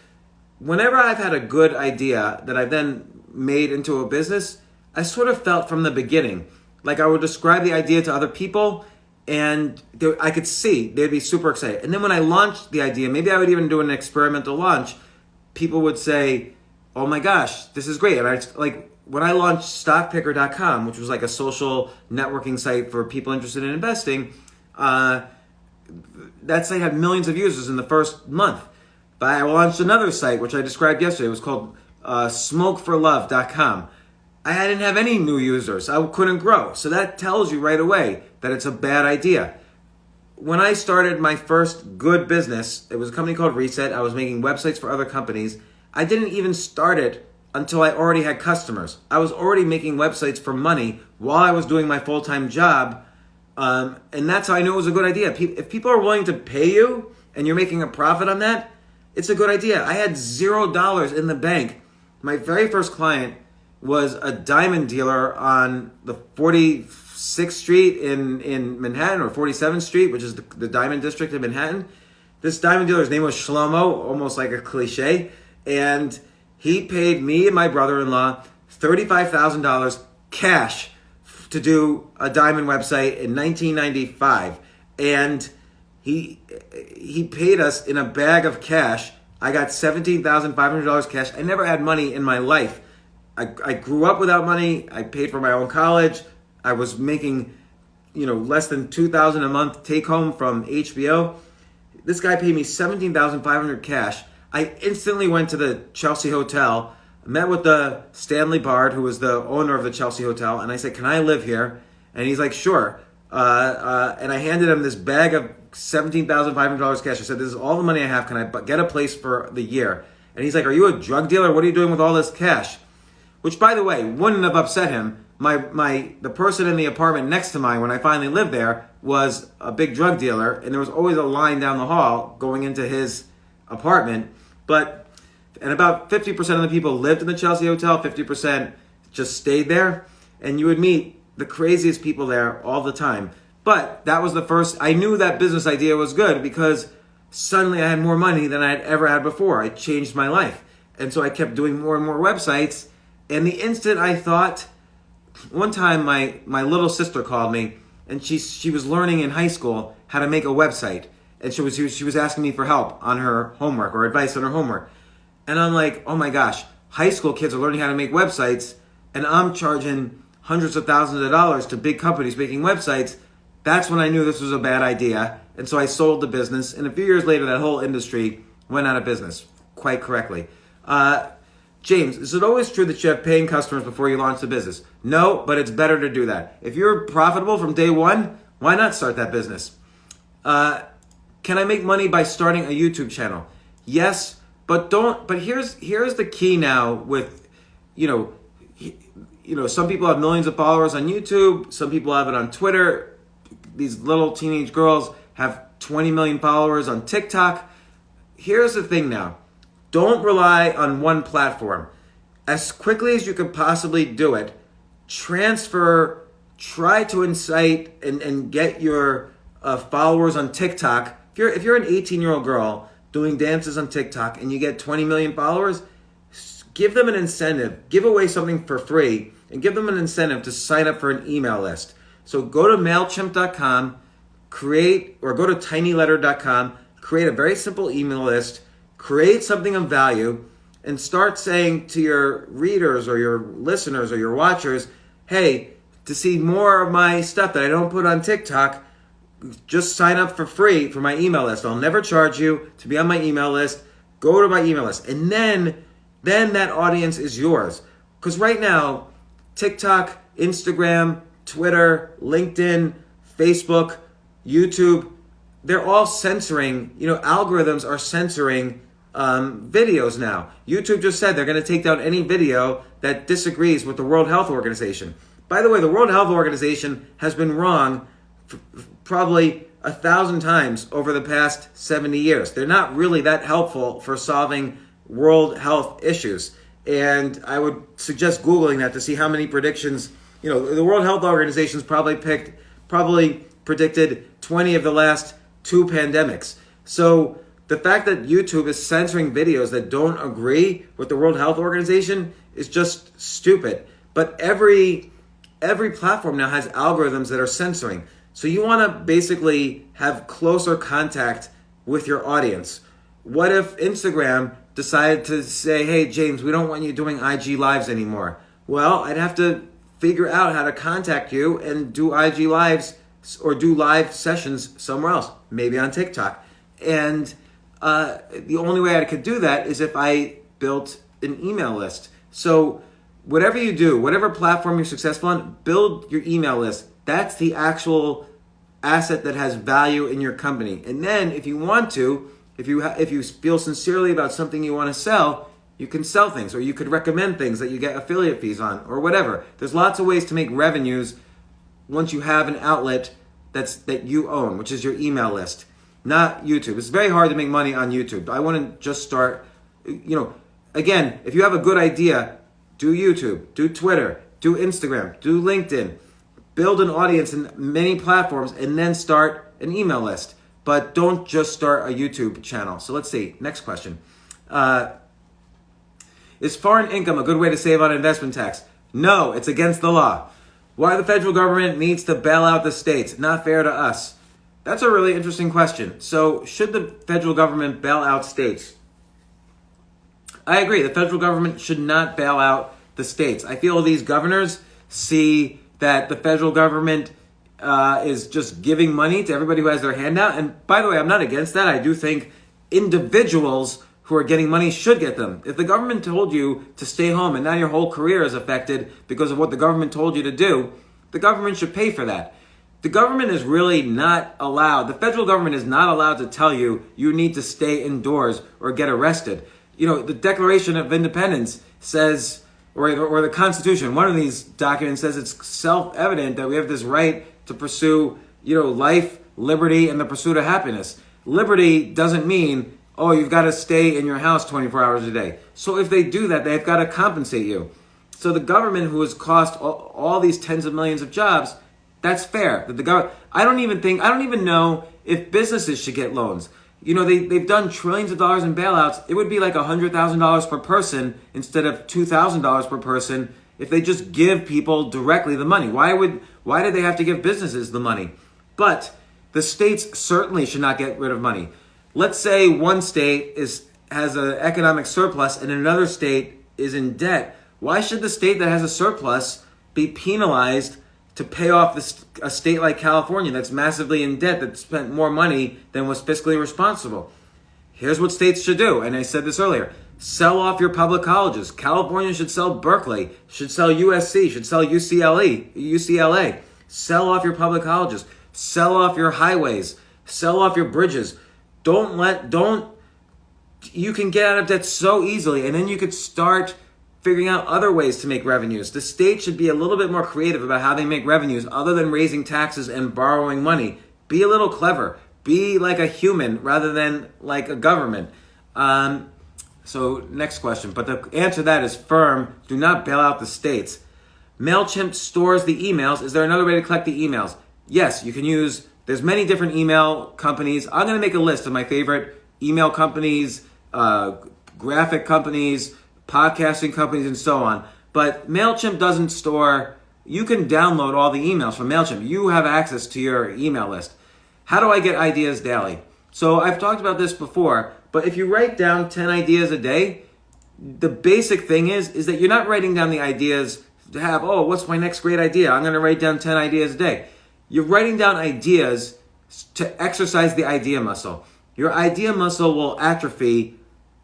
Whenever I've had a good idea that I've then made into a business, I sort of felt from the beginning, like I would describe the idea to other people and I could see they'd be super excited. And then when I launched the idea, maybe I would even do an experimental launch, people would say, oh my gosh, this is great. And when I launched stockpicker.com, which was like a social networking site for people interested in investing, that site had millions of users in the first month. But I launched another site, which I described yesterday. It was called smokeforlove.com. I didn't have any new users. I couldn't grow. So that tells you right away that it's a bad idea. When I started my first good business, it was a company called Reset. I was making websites for other companies. I didn't even start it until I already had customers. I was already making websites for money while I was doing my full-time job. And that's how I knew it was a good idea. If people are willing to pay you and you're making a profit on that, it's a good idea. I had $0 in the bank. My very first client was a diamond dealer on the 46th Street in Manhattan, or 47th Street, which is the diamond district in Manhattan. This diamond dealer's name was Shlomo, almost like a cliche. And he paid me and my brother-in-law $35,000 cash to do a diamond website in 1995. And he paid us in a bag of cash. I got $17,500 cash. I never had money in my life. I grew up without money. I paid for my own college. I was making, less than $2,000 a month take home from HBO. This guy paid me $17,500 cash. I instantly went to the Chelsea Hotel, met with the Stanley Bard, who was the owner of the Chelsea Hotel, and I said, "Can I live here?" And he's like, "Sure." And I handed him this bag of $17,500 cash. I said, "This is all the money I have. Can I get a place for the year?" And he's like, "Are you a drug dealer? What are you doing with all this cash?" Which, by the way, wouldn't have upset him The person in the apartment next to mine when I finally lived there was a big drug dealer, and there was always a line down the hall going into his apartment. And about 50% of the people lived in the Chelsea Hotel, 50% just stayed there, and you would meet the craziest people there all the time. But that was the first, I knew that business idea was good because suddenly I had more money than I had ever had before. It changed my life. And so I kept doing more and more websites. And the instant I thought, one time my little sister called me, and she was learning in high school how to make a website. And she was asking me for help on her homework or advice on her homework. And I'm like, oh my gosh, high school kids are learning how to make websites, and I'm charging hundreds of thousands of dollars to big companies making websites. That's when I knew this was a bad idea. And so I sold the business. And a few years later, that whole industry went out of business, quite correctly. James, is it always true that you have paying customers before you launch the business? No, but it's better to do that. If you're profitable from day one, why not start that business? Can I make money by starting a YouTube channel? Yes, but here's the key now with, some people have millions of followers on YouTube. Some people have it on Twitter. These little teenage girls have 20 million followers on TikTok. Here's the thing now. Don't rely on one platform. As quickly as you can possibly do it, try to incite and get your followers on TikTok. If you're an 18-year-old girl doing dances on TikTok and you get 20 million followers, give them an incentive. Give away something for free and give them an incentive to sign up for an email list. So go to MailChimp.com, or go to tinyletter.com, create a very simple email list, create something of value, and start saying to your readers or your listeners or your watchers, hey, to see more of my stuff that I don't put on TikTok, just sign up for free for my email list. I'll never charge you to be on my email list. Go to my email list. And then that audience is yours. Because right now, TikTok, Instagram, Twitter, LinkedIn, Facebook, YouTube, they're all censoring, algorithms are censoring videos now. YouTube just said they're going to take down any video that disagrees with the World Health Organization. By the way, the World Health Organization has been wrong probably 1,000 times over the past 70 years. They're not really that helpful for solving world health issues. And I would suggest Googling that to see how many predictions, the World Health Organization's probably predicted 20 of the last 2 pandemics. So the fact that YouTube is censoring videos that don't agree with the World Health Organization is just stupid. But every platform now has algorithms that are censoring. So you want to basically have closer contact with your audience. What if Instagram decided to say, hey, James, we don't want you doing IG Lives anymore? Well, I'd have to figure out how to contact you and do IG Lives or do live sessions somewhere else, maybe on TikTok. And the only way I could do that is if I built an email list. So whatever you do, whatever platform you're successful on, build your email list. That's the actual asset that has value in your company. And then if you want to, if you feel sincerely about something you want to sell, you can sell things, or you could recommend things that you get affiliate fees on, or whatever. There's lots of ways to make revenues once you have an outlet that you own, which is your email list, not YouTube. It's very hard to make money on YouTube. I want to just start, again, if you have a good idea, do YouTube, do Twitter, do Instagram, do LinkedIn, build an audience in many platforms, and then start an email list. But don't just start a YouTube channel. So let's see, next question. Is foreign income a good way to save on investment tax? No, it's against the law. Why the federal government needs to bail out the states? Not fair to us. That's a really interesting question. So should the federal government bail out states? I agree. The federal government should not bail out the states. I feel these governors see that the federal government is just giving money to everybody who has their hand out. And by the way, I'm not against that. I do think individuals who are getting money should get them. If the government told you to stay home and now your whole career is affected because of what the government told you to do, the government should pay for that. The government is really not allowed, the federal government is not allowed to tell you you need to stay indoors or get arrested. The Declaration of Independence says or the Constitution. One of these documents says it's self-evident that we have this right to pursue, life, liberty, and the pursuit of happiness. Liberty doesn't mean, oh, you've got to stay in your house 24 hours a day. So if they do that, they've got to compensate you. So the government, who has cost all these tens of millions of jobs, that's fair. That the government, I don't even know if businesses should get loans. They've done trillions of dollars in bailouts. It would be like $100,000 per person instead of $2,000 per person if they just give people directly the money. Why do they have to give businesses the money? But the states certainly should not get rid of money. Let's say one state has an economic surplus and another state is in debt. Why should the state that has a surplus be penalized to pay off a state like California that's massively in debt, that spent more money than was fiscally responsible? Here's what states should do, and I said this earlier. Sell off your public colleges. California should sell Berkeley, should sell USC, should sell UCLA. Sell off your public colleges. Sell off your highways. Sell off your bridges. You can get out of debt so easily, and then you could start figuring out other ways to make revenues. The state should be a little bit more creative about how they make revenues other than raising taxes and borrowing money. Be a little clever. Be like a human rather than like a government. So next question. But the answer to that is firm. Do not bail out the states. MailChimp stores the emails. Is there another way to collect the emails? Yes, you can use, there's many different email companies. I'm going to make a list of my favorite email companies, graphic companies, podcasting companies, and so on. But MailChimp doesn't store, you can download all the emails from MailChimp. You have access to your email list. How do I get ideas daily? So I've talked about this before, but if you write down 10 ideas a day, the basic thing is that you're not writing down the ideas to have, what's my next great idea? I'm going to write down 10 ideas a day. You're writing down ideas to exercise the idea muscle. Your idea muscle will atrophy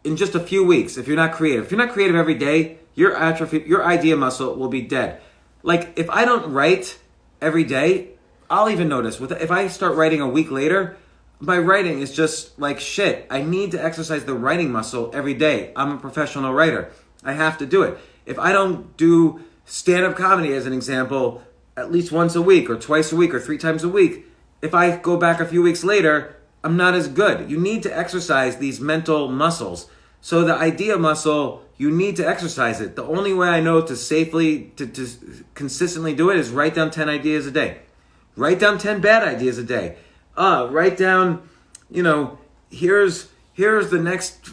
in just a few weeks if you're not creative. If you're not creative every day, your idea muscle will be dead. Like, if I don't write every day, I'll even notice. If I start writing a week later, my writing is just like shit. I need to exercise the writing muscle every day. I'm a professional writer. I have to do it. If I don't do stand-up comedy, as an example, at least once a week or twice a week or 3 times a week, if I go back a few weeks later, I'm not as good. You need to exercise these mental muscles. So the idea muscle, you need to exercise it. The only way I know to consistently do it is write down 10 ideas a day. Write down 10 bad ideas a day. Write down, here's the next,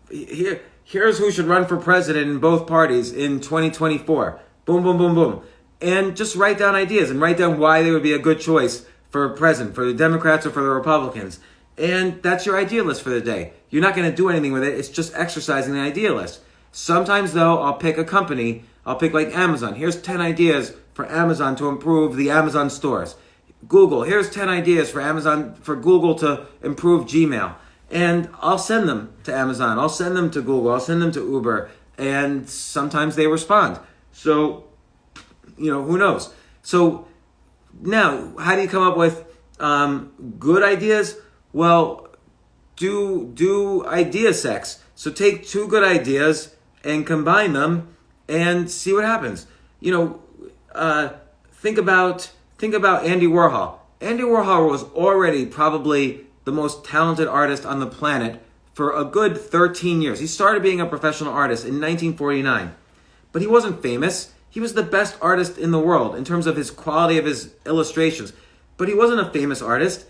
here's who should run for president in both parties in 2024. Boom, boom, boom, boom. And just write down ideas and write down why they would be a good choice for president, for the Democrats or for the Republicans. And that's your idea list for the day. You're not going to do anything with it. It's just exercising the idea list. Sometimes, though, I'll pick a company. I'll pick like Amazon. Here's 10 ideas for Amazon to improve the Amazon stores. Google. Here's 10 ideas for Google to improve Gmail. And I'll send them to Amazon. I'll send them to Google. I'll send them to Uber. And sometimes they respond. So, who knows? So now, how do you come up with good ideas? Well, do idea sex. So take 2 good ideas and combine them and see what happens. Think about Andy Warhol. Andy Warhol was already probably the most talented artist on the planet for a good 13 years. He started being a professional artist in 1949. But he wasn't famous. He was the best artist in the world in terms of his quality of his illustrations. But he wasn't a famous artist.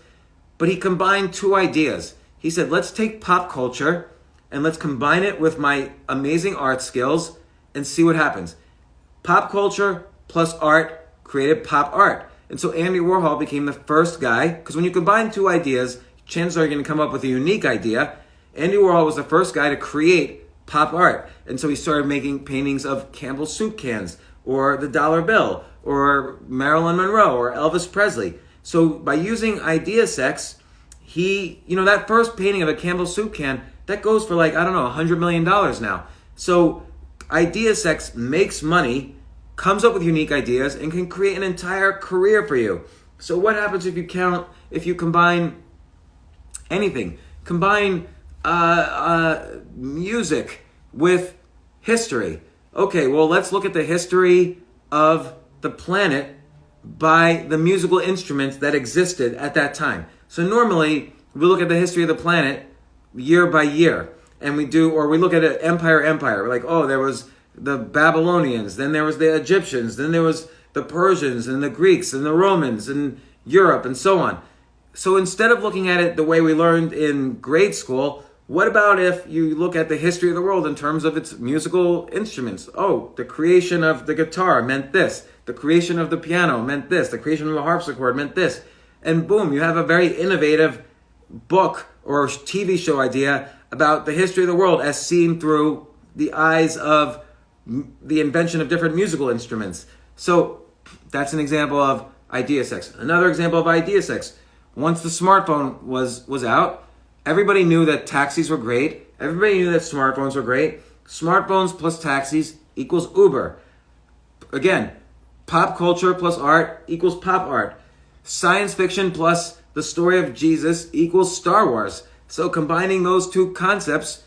But he combined 2 ideas. He said, let's take pop culture and let's combine it with my amazing art skills and see what happens. Pop culture plus art created pop art. And so Andy Warhol became the first guy, because when you combine 2 ideas, chances are you're going to come up with a unique idea. Andy Warhol was the first guy to create pop art. And so he started making paintings of Campbell's soup cans, or the dollar bill, or Marilyn Monroe, or Elvis Presley. So by using idea sex, that first painting of a Campbell's soup can, that goes for $100 million now. So idea sex makes money, comes up with unique ideas, and can create an entire career for you. So what happens if you combine anything? Combine music with history. Okay, well, let's look at the history of the planet by the musical instruments that existed at that time. So normally, we look at the history of the planet year by year, and we look at it empire. We're like, oh, there was the Babylonians, then there was the Egyptians, then there was the Persians and the Greeks and the Romans and Europe and so on. So instead of looking at it the way we learned in grade school, what about if you look at the history of the world in terms of its musical instruments? Oh, the creation of the guitar meant this. The creation of the piano meant this. The creation of the harpsichord meant this. And boom, you have a very innovative book or TV show idea about the history of the world as seen through the eyes of the invention of different musical instruments. So that's an example of idea sex. Another example of idea sex. Once the smartphone was out, everybody knew that taxis were great. Everybody knew that smartphones were great. Smartphones plus taxis equals Uber. Again, pop culture plus art equals pop art. Science fiction plus the story of Jesus equals Star Wars. So combining those two concepts,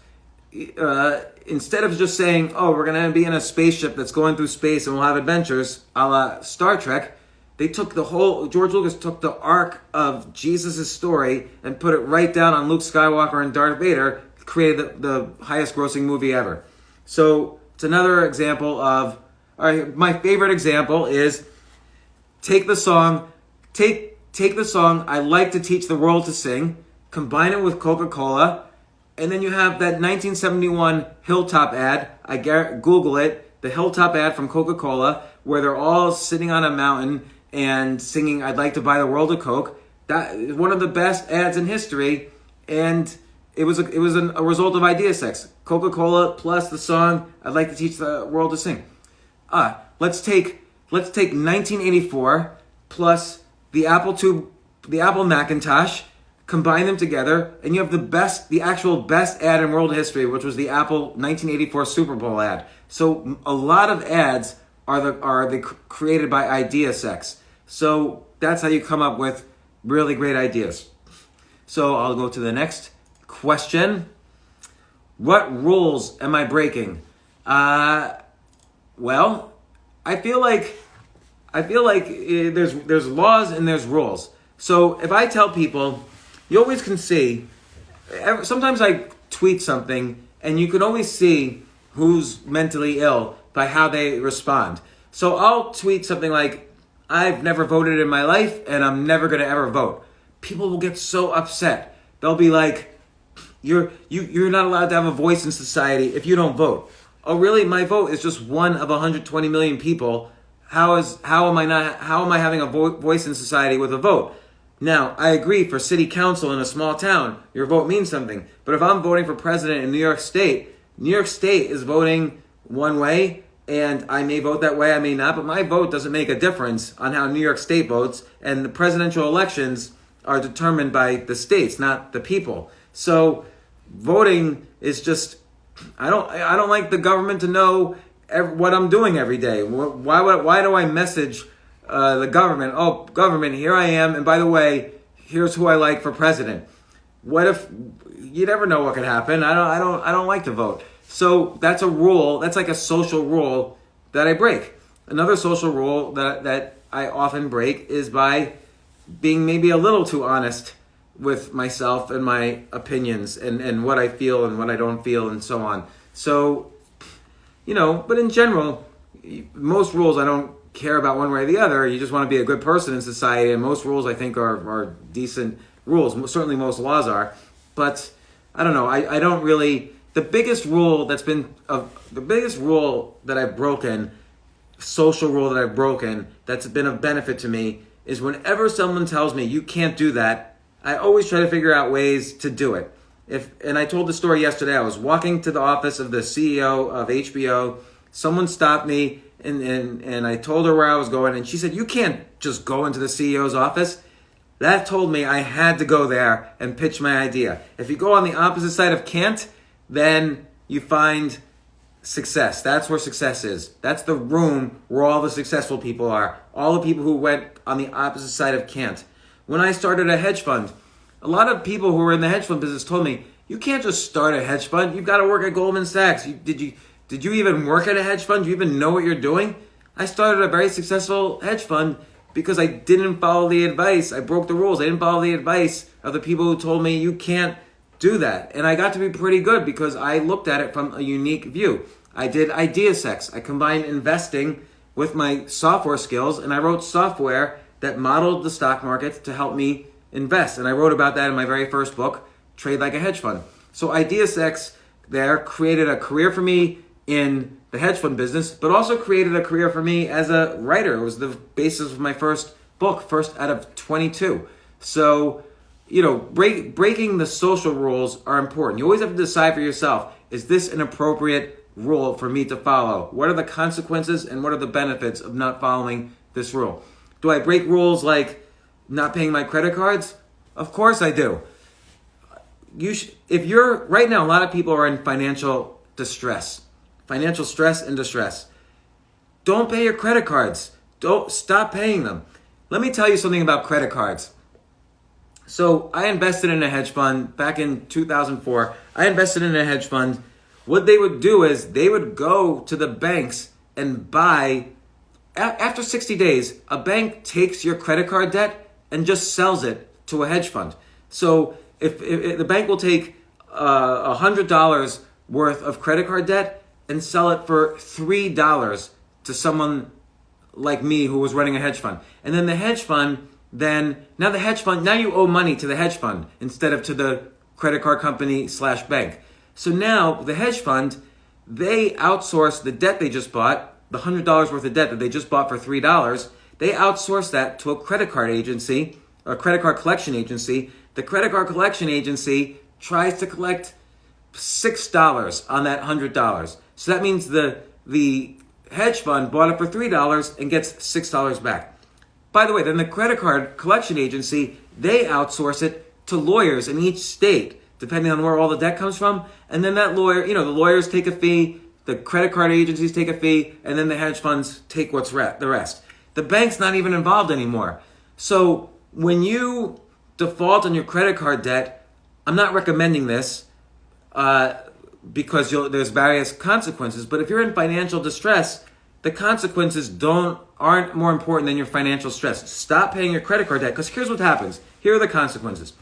instead of just saying, oh, we're going to be in a spaceship that's going through space and we'll have adventures a la Star Trek, George Lucas took the arc of Jesus' story and put it right down on Luke Skywalker and Darth Vader, created the highest grossing movie ever. So it's another example of, my favorite example is take the song I Like to Teach the World to Sing, combine it with Coca-Cola, and then you have that 1971 Hilltop ad. Google it, the Hilltop ad from Coca-Cola, where they're all sitting on a mountain and singing I'd Like to Buy the World a Coke. That is one of the best ads in history, and it was a result of idea sex. Coca-Cola plus the song I'd Like to Teach the World to Sing. Let's take 1984 plus the Apple Macintosh, combine them together, and you have the actual best ad in world history, which was the Apple 1984 Super Bowl ad. So a lot of ads are created by idea sex. So that's how you come up with really great ideas. So I'll go to the next question. What rules am I breaking? Well, I feel like there's laws and there's rules. So if I tell people, you always can see, sometimes I tweet something and you can always see who's mentally ill by how they respond. So I'll tweet something like, I've never voted in my life and I'm never going to ever vote. People will get so upset. They'll be like, you're not allowed to have a voice in society if you don't vote. Oh really? My vote is just one of 120 million people. How am I having a voice in society with a vote? Now, I agree, for city council in a small town, your vote means something. But if I'm voting for president in New York State is voting one way, and I may vote that way, I may not, but my vote doesn't make a difference on how New York State votes, and the presidential elections are determined by the states, not the people. So voting is just, I don't like the government to know what I'm doing every day. Why do I message the government? Oh, government, here I am, and by the way, here's who I like for president. What if you never know what could happen? I don't like to vote. So that's a rule. That's like a social rule that I break. Another social rule that I often break is by being maybe a little too honest with myself and my opinions and what I feel and what I don't feel and so on. So, but in general, most rules I don't care about one way or the other. You just want to be a good person in society, and most rules I think are decent rules. Certainly most laws are. But I don't know. I don't really... The biggest rule that I've broken, social rule that I've broken, that's been of benefit to me, is whenever someone tells me you can't do that, I always try to figure out ways to do it. And I told the story yesterday. I was walking to the office of the CEO of HBO. Someone stopped me and I told her where I was going, and she said, "You can't just go into the CEO's office." That told me I had to go there and pitch my idea. If you go on the opposite side of can't, then you find success. That's where success is. That's the room where all the successful people are. All the people who went on the opposite side of can't. When I started a hedge fund, a lot of people who were in the hedge fund business told me, you can't just start a hedge fund. You've got to work at Goldman Sachs. Did you even work at a hedge fund? Do you even know what you're doing? I started a very successful hedge fund because I didn't follow the advice. I broke the rules. I didn't follow the advice of the people who told me you can't do that. And I got to be pretty good because I looked at it from a unique view. I did idea sex. I combined investing with my software skills, and I wrote software that modeled the stock market to help me invest. And I wrote about that in my very first book, Trade Like a Hedge Fund. So idea sex there created a career for me in the hedge fund business, but also created a career for me as a writer. It was the basis of my first book, first out of 22. So, breaking the social rules are important. You always have to decide for yourself, is this an appropriate rule for me to follow? What are the consequences and what are the benefits of not following this rule? Do I break rules like not paying my credit cards? Of course I do. If you're, right now, a lot of people are in financial distress. Financial stress and distress. Don't pay your credit cards. Don't stop paying them. Let me tell you something about credit cards. So I invested in a hedge fund back in 2004. I invested in a hedge fund. What they would do is they would go to the banks and buy, after 60 days, a bank takes your credit card debt and just sells it to a hedge fund. So if the bank will take $100 worth of credit card debt and sell it for $3 to someone like me who was running a hedge fund. And then the hedge fund, now you owe money to the hedge fund instead of to the credit card company / bank. So now the hedge fund, they outsource the debt they just bought, the $100 worth of debt that they just bought for $3. They outsource that to a credit card agency, or a credit card collection agency. The credit card collection agency tries to collect $6 on that $100. So that means the hedge fund bought it for $3 and gets $6 back. By the way, then the credit card collection agency, they outsource it to lawyers in each state, depending on where all the debt comes from. And then that lawyer, the lawyers take a fee, the credit card agencies take a fee, and then the hedge funds take the rest. The bank's not even involved anymore. So when you default on your credit card debt, I'm not recommending this because there's various consequences. But if you're in financial distress, the consequences aren't more important than your financial stress. Stop paying your credit card debt, because here's what happens. Here are the consequences.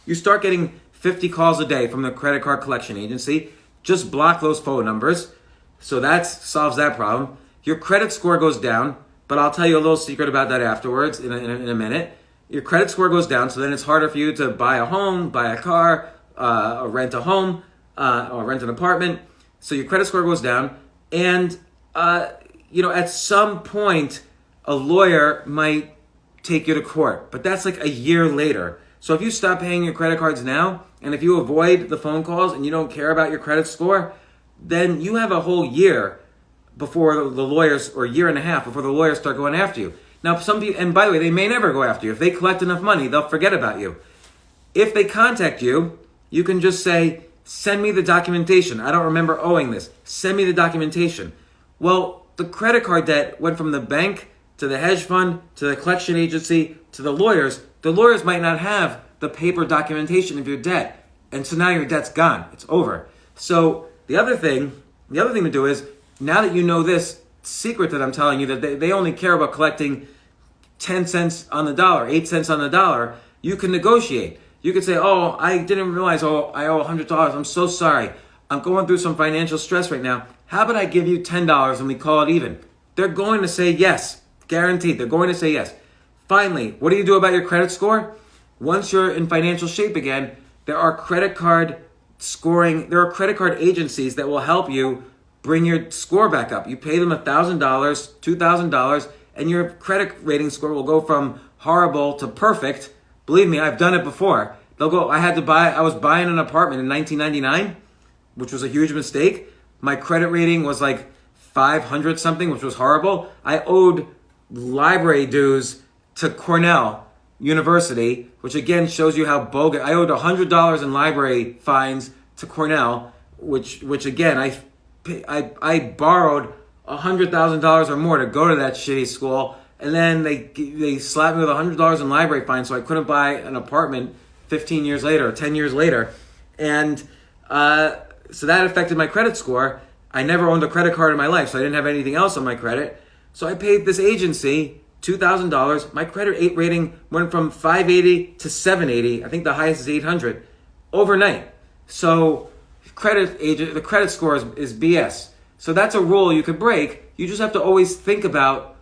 You start getting 50 calls a day from the credit card collection agency. Just block those phone numbers. So that solves that problem. Your credit score goes down, but I'll tell you a little secret about that afterwards in a minute. Your credit score goes down, so then it's harder for you to buy a home, buy a car, or rent a home, or rent an apartment. So your credit score goes down, and at some point, a lawyer might take you to court, but that's like a year later. So if you stop paying your credit cards now, and if you avoid the phone calls and you don't care about your credit score, then you have a whole year before the lawyers, or a year and a half before the lawyers start going after you. Now, some people, and by the way, they may never go after you. If they collect enough money, they'll forget about you. If they contact you, you can just say, send me the documentation. I don't remember owing this. Send me the documentation. Well, the credit card debt went from the bank to the hedge fund to the collection agency to the lawyers. The lawyers might not have the paper documentation of your debt. And so now your debt's gone. It's over. So the other thing to do is, now that you know this secret that I'm telling you, that they only care about collecting 10 cents on the dollar, 8 cents on the dollar, you can negotiate. You could say, oh, I didn't realize, I owe $100. I'm so sorry. I'm going through some financial stress right now. How about I give you $10 and we call it even? They're going to say yes. Guaranteed. They're going to say yes. Finally, what do you do about your credit score? Once you're in financial shape again, there are credit card agencies that will help you bring your score back up. You pay them $1,000, $2,000, and your credit rating score will go from horrible to perfect. Believe me, I've done it before. I was buying an apartment in 1999, which was a huge mistake. My credit rating was like 500 something, which was horrible. I owed library dues to Cornell University, which again shows you how bogus. I owed $100 in library fines to Cornell, which again, I borrowed $100,000 or more to go to that shitty school, and then they slapped me with $100 in library fines, so I couldn't buy an apartment 15 years later or 10 years later, and so that affected my credit score. I never owned a credit card in my life, so I didn't have anything else on my credit. So I paid this agency $2,000. My credit rating went from 580 to 780. I think the highest is 800 overnight. So the credit score is BS. So that's a rule you could break. You just have to always think about